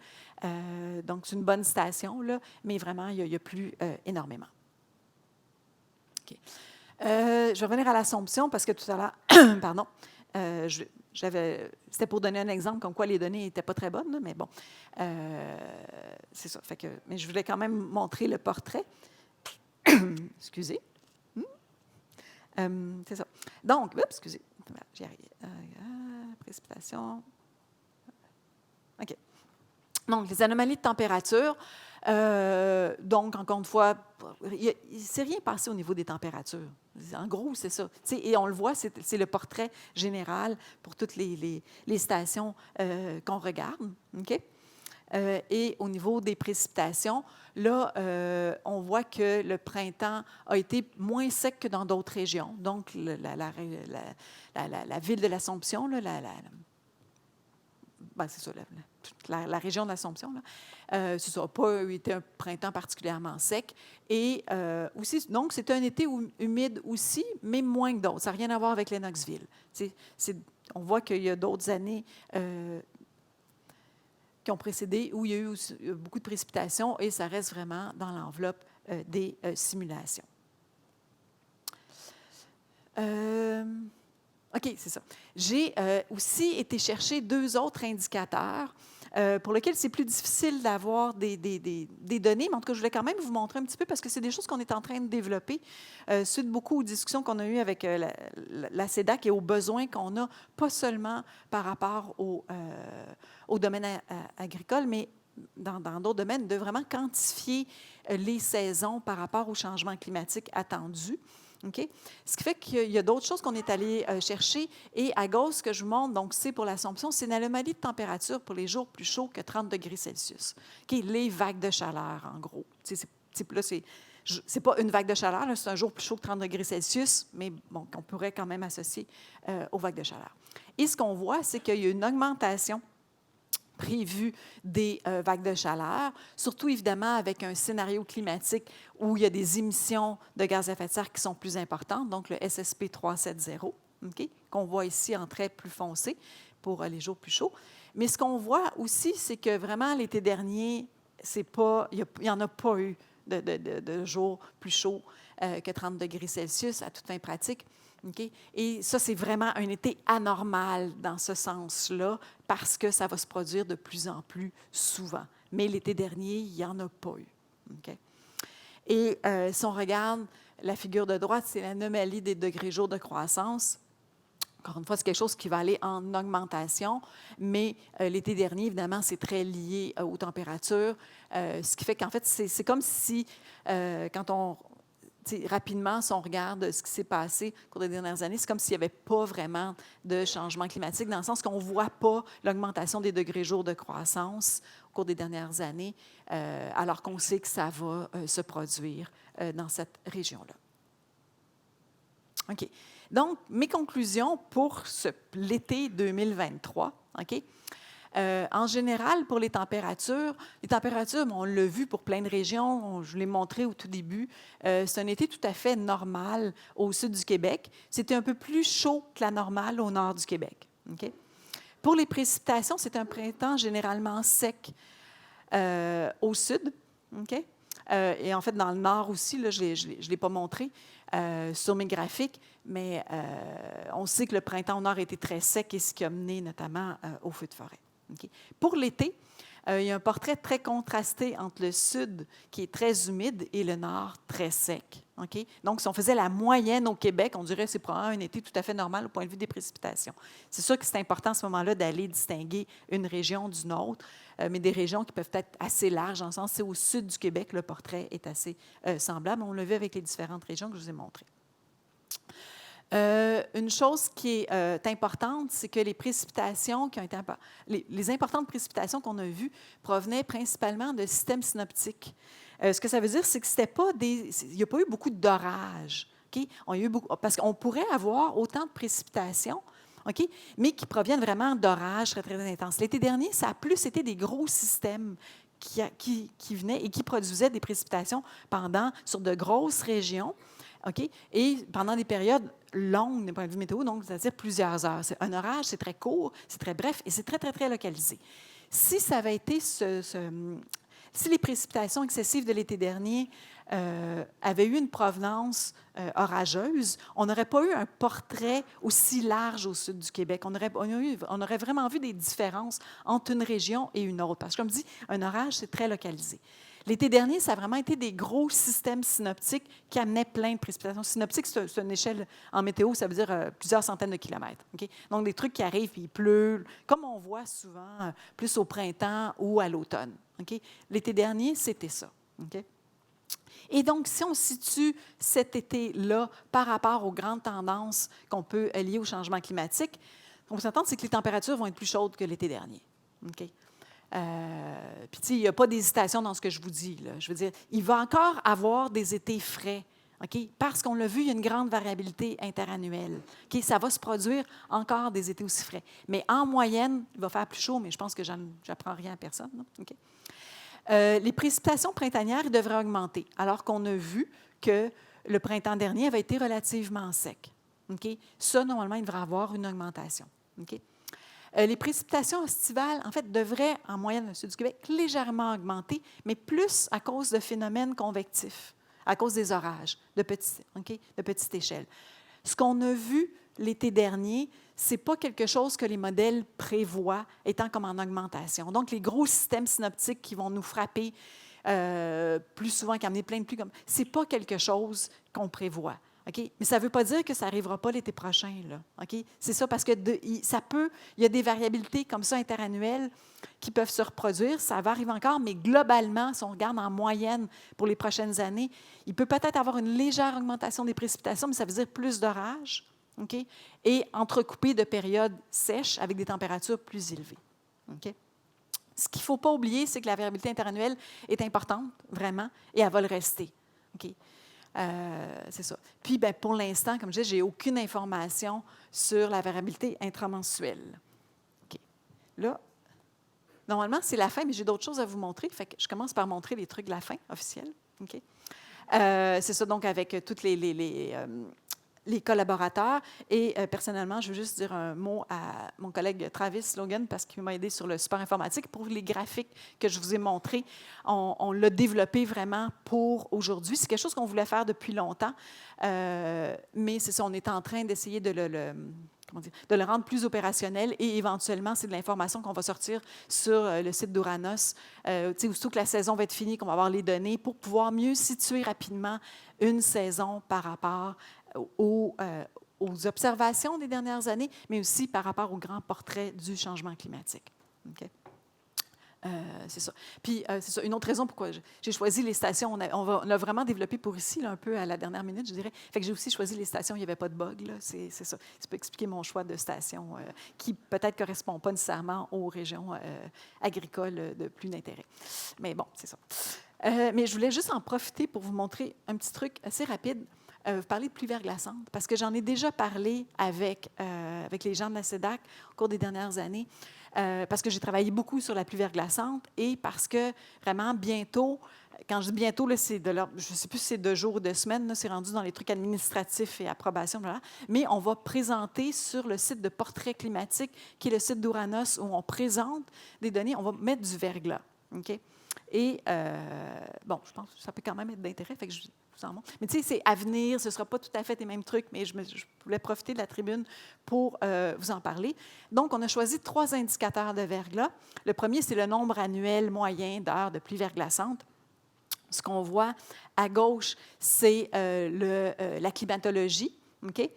Donc, c'est une bonne station, là, mais vraiment, il n'y a plus énormément. Okay. Je vais revenir à l'Assomption parce que tout à l'heure, pardon, c'était pour donner un exemple comme quoi les données n'étaient pas très bonnes, là, mais bon, c'est ça. Mais je voulais quand même montrer le portrait. Excusez. C'est ça. Donc, excusez, j'y arrive. Précipitation. OK. Donc, les anomalies de température. Donc, encore une fois, il ne s'est rien passé au niveau des températures. En gros, c'est ça. Et on le voit, c'est le portrait général pour toutes les stations qu'on regarde. OK? Et au niveau des précipitations, là, on voit que le printemps a été moins sec que dans d'autres régions. Donc, la ville de l'Assomption, ben, c'est ça, la région de l'Assomption, ça n'a pas été un printemps particulièrement sec. Et aussi, donc, c'est un été humide aussi, mais moins que d'autres. Ça n'a rien à voir avec Lennoxville. On voit qu'il y a d'autres années qui ont précédé où il y a eu aussi beaucoup de précipitations et ça reste vraiment dans l'enveloppe des simulations. OK, c'est ça. J'ai aussi été chercher 2 autres indicateurs pour lesquels c'est plus difficile d'avoir des données, mais en tout cas, je voulais quand même vous montrer un petit peu parce que c'est des choses qu'on est en train de développer suite beaucoup aux discussions qu'on a eues avec la CEDAC et aux besoins qu'on a, pas seulement par rapport au domaine agricole, mais dans d'autres domaines, de vraiment quantifier les saisons par rapport au changement climatique attendu. Okay? Ce qui fait qu'il y a d'autres choses qu'on est allé chercher. Et à gauche, ce que je vous montre, donc c'est pour l'Assomption, c'est une anomalie de température pour les jours plus chauds que 30 degrés Celsius. Okay? Les vagues de chaleur, en gros. Là, c'est pas une vague de chaleur, c'est un jour plus chaud que 30 degrés Celsius, mais bon, qu'on pourrait quand même associer aux vagues de chaleur. Et ce qu'on voit, c'est qu'il y a une augmentation prévu des vagues de chaleur, surtout évidemment avec un scénario climatique où il y a des émissions de gaz à effet de serre qui sont plus importantes, donc le SSP 370, okay, qu'on voit ici en trait plus foncé pour les jours plus chauds. Mais ce qu'on voit aussi, c'est que vraiment l'été dernier, il n'y en a pas eu de jours plus chauds que 30 degrés Celsius à toute fin pratique. Okay? Et ça, c'est vraiment un été anormal dans ce sens-là parce que ça va se produire de plus en plus souvent. Mais l'été dernier, il n'y en a pas eu. Okay? Et si on regarde la figure de droite, c'est l'anomalie des degrés jours de croissance. Encore une fois, c'est quelque chose qui va aller en augmentation, mais l'été dernier, évidemment, c'est très lié aux températures, ce qui fait qu'en fait, c'est comme si, quand on... rapidement, si on regarde ce qui s'est passé au cours des dernières années, c'est comme s'il n'y avait pas vraiment de changement climatique, dans le sens qu'on ne voit pas l'augmentation des degrés jours de croissance au cours des dernières années, alors qu'on sait que ça va se produire dans cette région-là. OK. Donc, mes conclusions pour l'été 2023, OK? En général, pour les températures, on l'a vu pour plein de régions, je l'ai montré au tout début, c'est un été tout à fait normal au sud du Québec. C'était un peu plus chaud que la normale au nord du Québec. Okay? Pour les précipitations, c'est un printemps généralement sec au sud. Okay? Et en fait, dans le nord aussi, là, je ne l'ai pas montré sur mes graphiques, mais on sait que le printemps au nord a été très sec et ce qui a mené notamment au feu de forêt. Okay. Pour l'été, il y a un portrait très contrasté entre le sud, qui est très humide, et le nord, très sec. Okay? Donc, si on faisait la moyenne au Québec, on dirait que c'est probablement un été tout à fait normal au point de vue des précipitations. C'est sûr que c'est important à ce moment-là d'aller distinguer une région d'une autre, mais des régions qui peuvent être assez larges, en sens, c'est au sud du Québec, le portrait est assez semblable. On l'a vu avec les différentes régions que je vous ai montrées. Une chose qui est importante, c'est que les précipitations qui ont été les importantes précipitations qu'on a vues provenaient principalement de systèmes synoptiques. Ce que ça veut dire, c'est que il n'y a pas eu beaucoup d'orages. Okay? Parce qu'on pourrait avoir autant de précipitations, okay? Mais qui proviennent vraiment d'orages très, très intenses. L'été dernier, ça a plus été des gros systèmes qui venaient et qui produisaient des précipitations sur de grosses régions. Okay? Et pendant des périodes longues d'un point de vue météo, donc c'est-à-dire plusieurs heures. Un orage, c'est très court, c'est très bref et c'est très, très, très localisé. Si ça avait été si les précipitations excessives de l'été dernier avaient eu une provenance orageuse, on n'aurait pas eu un portrait aussi large au sud du Québec. On aurait vraiment vu des différences entre une région et une autre. Parce que, comme je dis, un orage, c'est très localisé. L'été dernier, ça a vraiment été des gros systèmes synoptiques qui amenaient plein de précipitations. Synoptique, c'est une échelle en météo, ça veut dire plusieurs centaines de kilomètres. Okay? Donc, des trucs qui arrivent puis il pleut, comme on voit souvent plus au printemps ou à l'automne. Okay? L'été dernier, c'était ça. Okay? Et donc, si on situe cet été-là par rapport aux grandes tendances qu'on peut lier au changement climatique, on s'entend, c'est que les températures vont être plus chaudes que l'été dernier. Okay? Puis, tu sais, il n'y a pas d'hésitation dans ce que je vous dis. Là. Je veux dire, il va encore avoir des étés frais, okay? Parce qu'on l'a vu, il y a une grande variabilité interannuelle. Okay? Ça va se produire encore des étés aussi frais. Mais en moyenne, il va faire plus chaud, mais je pense que j'apprends rien à personne. Okay? Les précipitations printanières devraient augmenter, alors qu'on a vu que le printemps dernier avait été relativement sec. Okay? Ça, normalement, il devrait avoir une augmentation. Okay? Les précipitations estivales, en fait, devraient, en moyenne, dans le sud du Québec, légèrement augmenter, mais plus à cause de phénomènes convectifs, à cause des orages de petite échelle. Ce qu'on a vu l'été dernier, ce n'est pas quelque chose que les modèles prévoient étant comme en augmentation. Donc, les gros systèmes synoptiques qui vont nous frapper plus souvent qu'amener plein de pluie, ce n'est pas quelque chose qu'on prévoit. Okay? Mais ça ne veut pas dire que ça n'arrivera pas l'été prochain. Là. Okay? C'est ça, parce que il y a des variabilités comme ça interannuelles qui peuvent se reproduire. Ça va arriver encore, mais globalement, si on regarde en moyenne pour les prochaines années, il peut peut-être avoir une légère augmentation des précipitations, mais ça veut dire plus d'orages, okay? Et entrecoupé de périodes sèches avec des températures plus élevées. Okay? Ce qu'il ne faut pas oublier, c'est que la variabilité interannuelle est importante, vraiment, et elle va le rester. Okay? C'est ça. Puis, bien, pour l'instant, comme je disais, je n'ai aucune information sur la variabilité intramensuelle. OK. Là, normalement, c'est la fin, mais j'ai d'autres choses à vous montrer. Fait que je commence par montrer les trucs de la fin officielle. OK. C'est ça, donc, avec tous les collaborateurs. Et personnellement, je veux juste dire un mot à mon collègue Travis Logan parce qu'il m'a aidé sur le support informatique. Pour les graphiques que je vous ai montrés, on l'a développé vraiment pour aujourd'hui. C'est quelque chose qu'on voulait faire depuis longtemps, mais c'est ça, on est en train d'essayer de le rendre plus opérationnel et éventuellement, c'est de l'information qu'on va sortir sur le site d'Uranos. Aussitôt que la saison va être finie, qu'on va avoir les données pour pouvoir mieux situer rapidement une saison par rapport aux observations des dernières années, mais aussi par rapport au grand portrait du changement climatique. Okay? C'est ça. Puis, c'est ça. Une autre raison pourquoi j'ai choisi les stations, on a vraiment développé pour ici, là, un peu à la dernière minute, je dirais. Fait que j'ai aussi choisi les stations où il n'y avait pas de bug. Là. C'est ça. Ça peut expliquer mon choix de station qui peut-être ne correspond pas nécessairement aux régions agricoles de plus d'intérêt. Mais bon, c'est ça. Mais je voulais juste en profiter pour vous montrer un petit truc assez rapide. Vous parlez de pluie verglaçante, parce que j'en ai déjà parlé avec les gens de la CEDAC au cours des dernières années, parce que j'ai travaillé beaucoup sur la pluie verglaçante et parce que vraiment bientôt, quand je dis bientôt, là, je ne sais plus si c'est 2 jours ou 2 semaines, là, c'est rendu dans les trucs administratifs et approbation, voilà, mais on va présenter sur le site de portrait climatique, qui est le site d'Uranos, où on présente des données, on va mettre du verglas. Okay? Et, bon, je pense que ça peut quand même être d'intérêt, fait que je vous en montre. Mais tu sais, c'est à venir, ce ne sera pas tout à fait les mêmes trucs, mais je voulais profiter de la tribune pour vous en parler. Donc, on a choisi 3 indicateurs de verglas. Le premier, c'est le nombre annuel moyen d'heures de pluie verglaçante. Ce qu'on voit à gauche, c'est la climatologie, OK?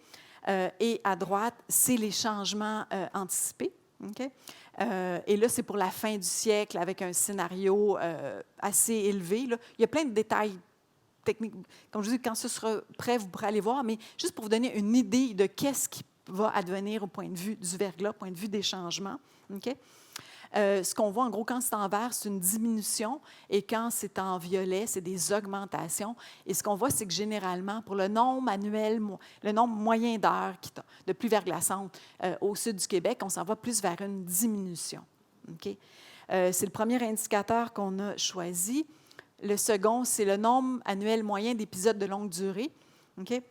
Et à droite, c'est les changements anticipés. Okay? Et là, c'est pour la fin du siècle avec un scénario assez élevé. Là. Il y a plein de détails techniques. Comme je vous dis, quand ce sera prêt, vous pourrez aller voir, mais juste pour vous donner une idée de qu'est-ce qui va advenir au point de vue du verglas, au point de vue des changements. Okay? Ce qu'on voit, en gros, quand c'est en vert, c'est une diminution, et quand c'est en violet, c'est des augmentations. Et ce qu'on voit, c'est que généralement, pour le nombre annuel, le nombre moyen d'heures de pluie verglaçante au sud du Québec, on s'en va plus vers une diminution. Okay? C'est le premier indicateur qu'on a choisi. Le second, c'est le nombre annuel moyen d'épisodes de longue durée. Okay?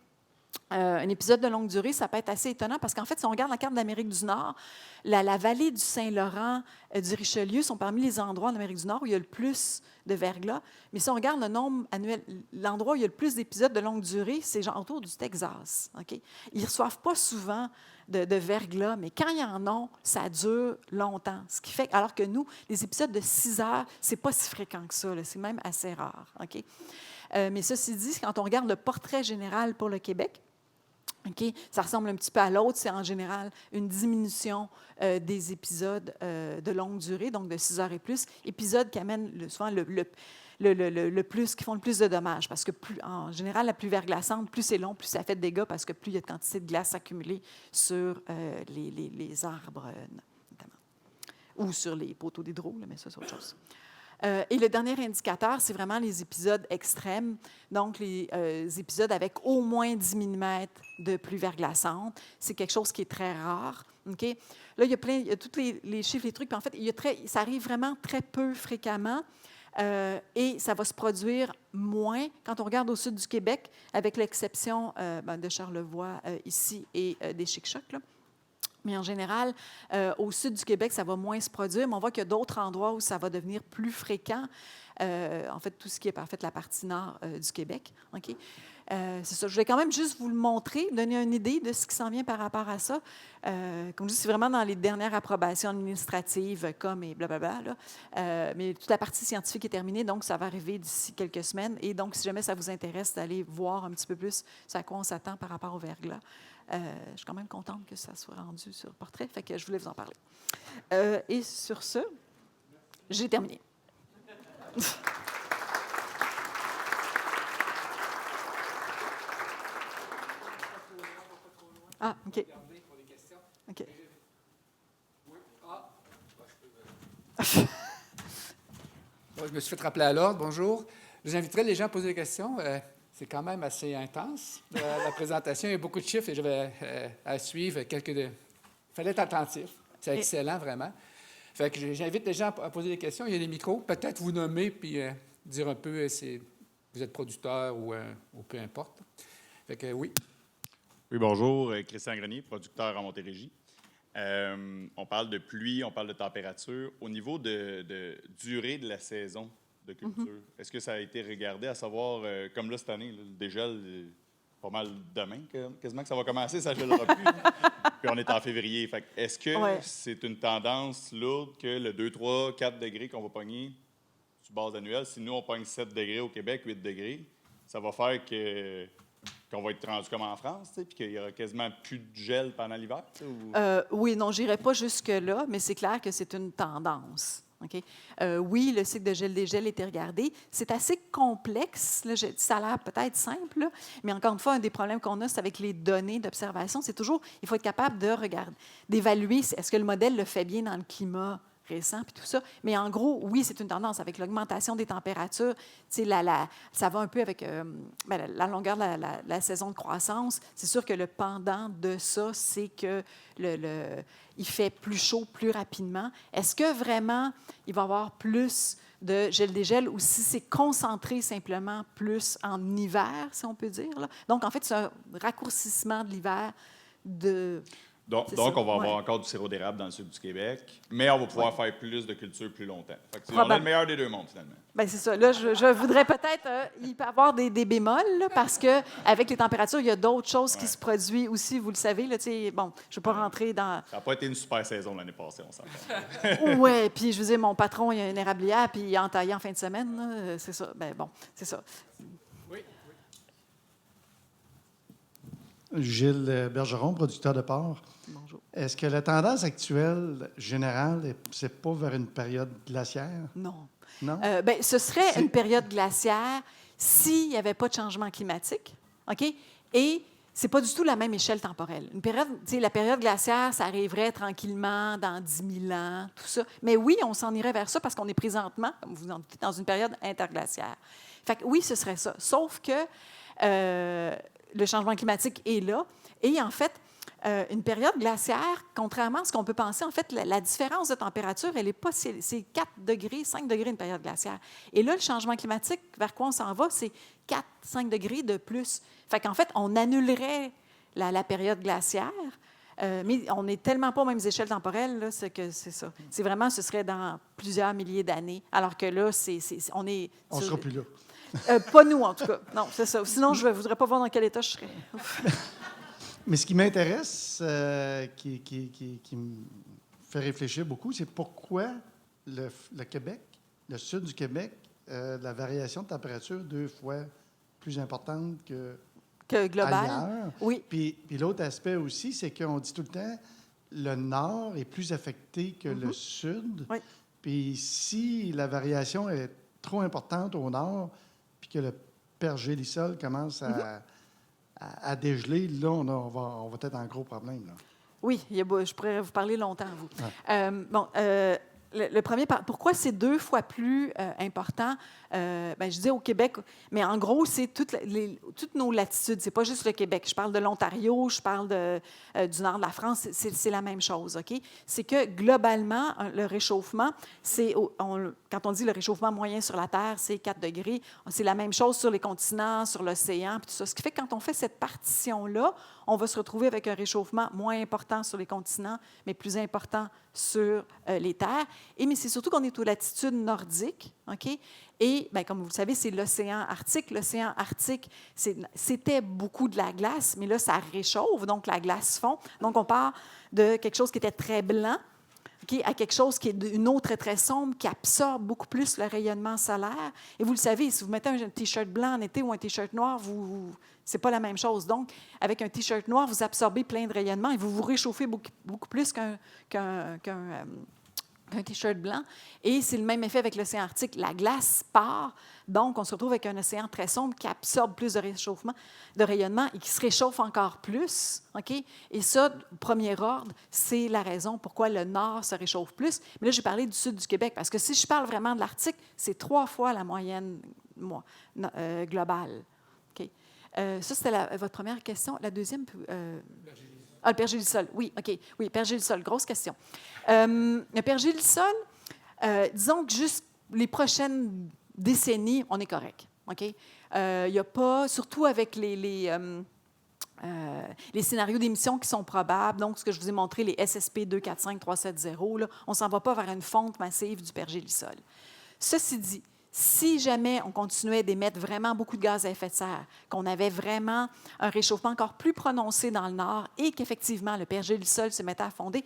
Un épisode de longue durée, ça peut être assez étonnant parce qu'en fait, si on regarde la carte d'Amérique du Nord, la vallée du Saint-Laurent, du Richelieu sont parmi les endroits en Amérique du Nord où il y a le plus de verglas. Mais si on regarde le nombre annuel, l'endroit où il y a le plus d'épisodes de longue durée, c'est genre autour du Texas. Okay? Ils ne reçoivent pas souvent de verglas, mais quand ils en ont, ça dure longtemps. Ce qui fait, alors que nous, les épisodes de 6 heures, c'est pas si fréquent que ça. C'est même assez rare. Okay? Mais ceci dit, quand on regarde le portrait général pour le Québec, okay, ça ressemble un petit peu à l'autre. C'est en général une diminution des épisodes de longue durée, donc de 6 heures et plus. Épisodes qui amènent souvent le plus, qui font le plus de dommages. Parce que, en général, la pluie verglaçante, plus c'est long, plus ça fait de dégâts, parce que plus il y a de quantité de glace accumulée sur les arbres, notamment. Ou sur les poteaux d'hydro, mais ça, c'est autre chose. Et le dernier indicateur, c'est vraiment les épisodes extrêmes, donc les épisodes avec au moins 10 mm de pluie verglaçante. C'est quelque chose qui est très rare. Okay? Là, il y a tous les chiffres, les trucs, puis en fait, ça arrive vraiment très peu fréquemment et ça va se produire moins quand on regarde au sud du Québec, avec l'exception de Charlevoix ici et des Chic-Chocs, là. Mais en général, au sud du Québec, ça va moins se produire, mais on voit qu'il y a d'autres endroits où ça va devenir plus fréquent. En fait, tout ce qui est en fait la partie nord du Québec. Okay? C'est ça. Je vais quand même juste vous le montrer, donner une idée de ce qui s'en vient par rapport à ça. Comme je dis, c'est vraiment dans les dernières approbations administratives, comme et blablabla. Là. Mais toute la partie scientifique est terminée, donc ça va arriver d'ici quelques semaines. Et donc, si jamais ça vous intéresse d'aller voir un petit peu plus à quoi on s'attend par rapport au verglas, je suis quand même contente que ça soit rendu sur portrait, fait que je voulais vous en parler. Et sur ce, j'ai terminé. Ah, OK. OK. Bon, je me suis fait rappeler à l'ordre. Bonjour. J'inviterai les gens à poser des questions. C'est quand même assez intense, la présentation. Il y a beaucoup de chiffres et je vais à suivre Il fallait être attentif. C'est excellent, vraiment. Fait que j'invite les gens à poser des questions. Il y a des micros. Peut-être vous nommer puis dire un peu si vous êtes producteur ou peu importe. Fait que oui. Oui, bonjour. Christian Grenier, producteur en Montérégie. On parle de pluie, on parle de température. Au niveau de durée de la saison de culture, est-ce que ça a été regardé à savoir, comme là cette année, là, le dégel, pas mal demain, quasiment que ça va commencer, ça ne gèlera plus. Puis on est en février. Fait, est-ce que c'est une tendance lourde que le 2, 3, 4 degrés qu'on va pogner sur base annuelle, si nous on pogne 7 degrés au Québec, 8 degrés, ça va faire qu'on va être rendu comme en France, puis qu'il y aura quasiment plus de gel pendant l'hiver? Oui, non, je n'irai pas jusque-là, mais c'est clair que c'est une tendance. Okay? Oui, le cycle de gel-dégel était regardé. C'est assez complexe. Là, ça a l'air peut-être simple, là, mais encore une fois, un des problèmes qu'on a, c'est avec les données d'observation. C'est toujours, il faut être capable de regarder, d'évaluer, est-ce que le modèle le fait bien dans le climat récent, puis tout ça. Mais en gros, oui, c'est une tendance. Avec l'augmentation des températures, ça va un peu avec la longueur de la saison de croissance. C'est sûr que le pendant de ça, c'est que il fait plus chaud plus rapidement. Est-ce que vraiment il va y avoir plus de gel-dégel ou si c'est concentré simplement plus en hiver, si on peut dire, là? Donc, en fait, c'est un raccourcissement de l'hiver Donc on va avoir encore du sirop d'érable dans le sud du Québec, mais on va pouvoir faire plus de culture plus longtemps. Fait que on a le meilleur des deux mondes, finalement. Bien, c'est ça. Là, je voudrais peut-être... il peut y avoir des bémols, là, parce qu'avec les températures, il y a d'autres choses qui se produisent aussi, vous le savez. Là, bon, je ne vais pas rentrer dans... Ça n'a pas été une super saison l'année passée, on s'entend. Oui, puis je veux dire, mon patron, il a une érablière, puis il a entaillé en fin de semaine. Là, c'est ça. Bien, bon, c'est ça. Gilles Bergeron, producteur de porc. Bonjour. Est-ce que la tendance actuelle, générale, c'est pas vers une période glaciaire? Non. Non? Ce serait une période glaciaire s'il n'y avait pas de changement climatique. OK? Et c'est pas du tout la même échelle temporelle. La période glaciaire, ça arriverait tranquillement dans 10 000 ans, tout ça. Mais oui, on s'en irait vers ça parce qu'on est présentement, comme vous en dites, dans une période interglaciaire. Fait que oui, ce serait ça. Sauf que le changement climatique est là. Et en fait, une période glaciaire, contrairement à ce qu'on peut penser, en fait, la différence de température, elle est pas, c'est 4 degrés, 5 degrés une période glaciaire. Et là, le changement climatique, vers quoi on s'en va, c'est 4, 5 degrés de plus. Fait qu'en fait, on annulerait la période glaciaire, mais on n'est tellement pas aux mêmes échelles temporelles, là, c'est que c'est ça. C'est vraiment, ce serait dans plusieurs milliers d'années, alors que là, on est... On ne sera plus là. Pas nous, en tout cas. Non, c'est ça. Sinon, je ne voudrais pas voir dans quel état je serais. Mais ce qui m'intéresse, qui me fait réfléchir beaucoup, c'est pourquoi le Québec, le sud du Québec, la variation de température 2 fois plus importante que global. Ailleurs. Oui. Puis l'autre aspect aussi, c'est qu'on dit tout le temps, le nord est plus affecté que le sud. Oui. Puis si la variation est trop importante au nord, puis que le pergélisol commence à dégeler, là, on va être en gros problème. Là. Oui, je pourrais vous parler longtemps, vous. Ouais. Le premier, pourquoi c'est 2 fois plus important? Je dis au Québec, mais en gros, c'est toutes nos latitudes. C'est pas juste le Québec. Je parle de l'Ontario, je parle du nord de la France. C'est la même chose, OK? C'est que globalement, le réchauffement, quand on dit le réchauffement moyen sur la Terre, c'est 4 degrés. C'est la même chose sur les continents, sur l'océan, puis tout ça. Ce qui fait que quand on fait cette partition-là, on va se retrouver avec un réchauffement moins important sur les continents, mais plus important sur les terres. Mais c'est surtout qu'on est aux latitudes nordiques, OK? Et, comme vous le savez, c'est l'océan Arctique. L'océan Arctique, c'était beaucoup de la glace, mais là, ça réchauffe, donc la glace fond. Donc, on part de quelque chose qui était très blanc, okay, à quelque chose qui est d'une eau très, très sombre, qui absorbe beaucoup plus le rayonnement solaire. Et vous le savez, si vous mettez un T-shirt blanc en été ou un T-shirt noir, c'est pas la même chose. Donc, avec un T-shirt noir, vous absorbez plein de rayonnement et vous vous réchauffez beaucoup plus qu'un T-shirt blanc. Et c'est le même effet avec l'océan Arctique. La glace part, donc on se retrouve avec un océan très sombre qui absorbe plus de rayonnement et qui se réchauffe encore plus. Okay? Et ça, premier ordre, c'est la raison pourquoi le nord se réchauffe plus. Mais là, j'ai parlé du sud du Québec, parce que si je parle vraiment de l'Arctique, c'est 3 fois la moyenne globale. Okay? Ça, c'était votre première question. La deuxième... le pergélisol, oui, OK. Oui, pergélisol, grosse question. Le pergélisol, disons que juste les prochaines décennies, on est correct, OK? Il n'y a pas, surtout avec les scénarios d'émissions qui sont probables, donc ce que je vous ai montré, les SSP 245370, là, on ne s'en va pas vers une fonte massive du pergélisol. Ceci dit, si jamais on continuait d'émettre vraiment beaucoup de gaz à effet de serre, qu'on avait vraiment un réchauffement encore plus prononcé dans le nord et qu'effectivement le pergélisol se mettait à fondre,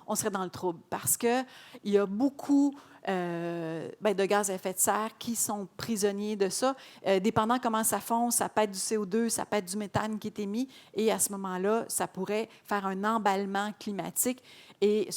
on serait dans le trouble parce qu'il y a beaucoup de gaz à effet de serre qui sont prisonniers de ça. Dépendant comment ça fond, ça peut être du CO2, ça peut être du méthane qui est émis et à ce moment-là, ça pourrait faire un emballement climatique. Et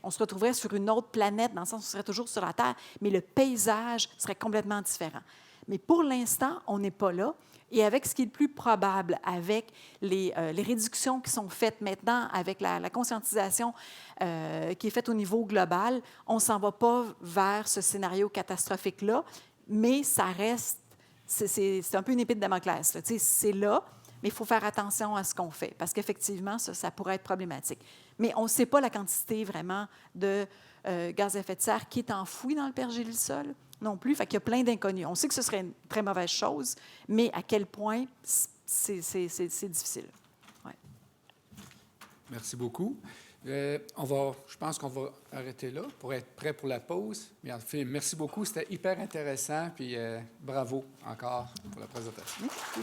on se retrouverait sur une autre planète, dans le sens où on serait toujours sur la Terre, mais le paysage serait complètement différent. Mais pour l'instant, on n'est pas là. Et avec ce qui est le plus probable, avec les réductions qui sont faites maintenant, avec la conscientisation qui est faite au niveau global, on ne s'en va pas vers ce scénario catastrophique-là, mais ça reste, c'est un peu une épée de Damoclès. C'est là, mais il faut faire attention à ce qu'on fait, parce qu'effectivement, ça pourrait être problématique. Mais on ne sait pas la quantité vraiment de gaz à effet de serre qui est enfoui dans le pergélisol non plus. Fait qu'il y a plein d'inconnus. On sait que ce serait une très mauvaise chose, mais à quel point, c'est difficile. Ouais. Merci beaucoup. Je pense qu'on va arrêter là pour être prêt pour la pause. Mais en fait, merci beaucoup. C'était hyper intéressant. Puis bravo encore pour la présentation. Merci.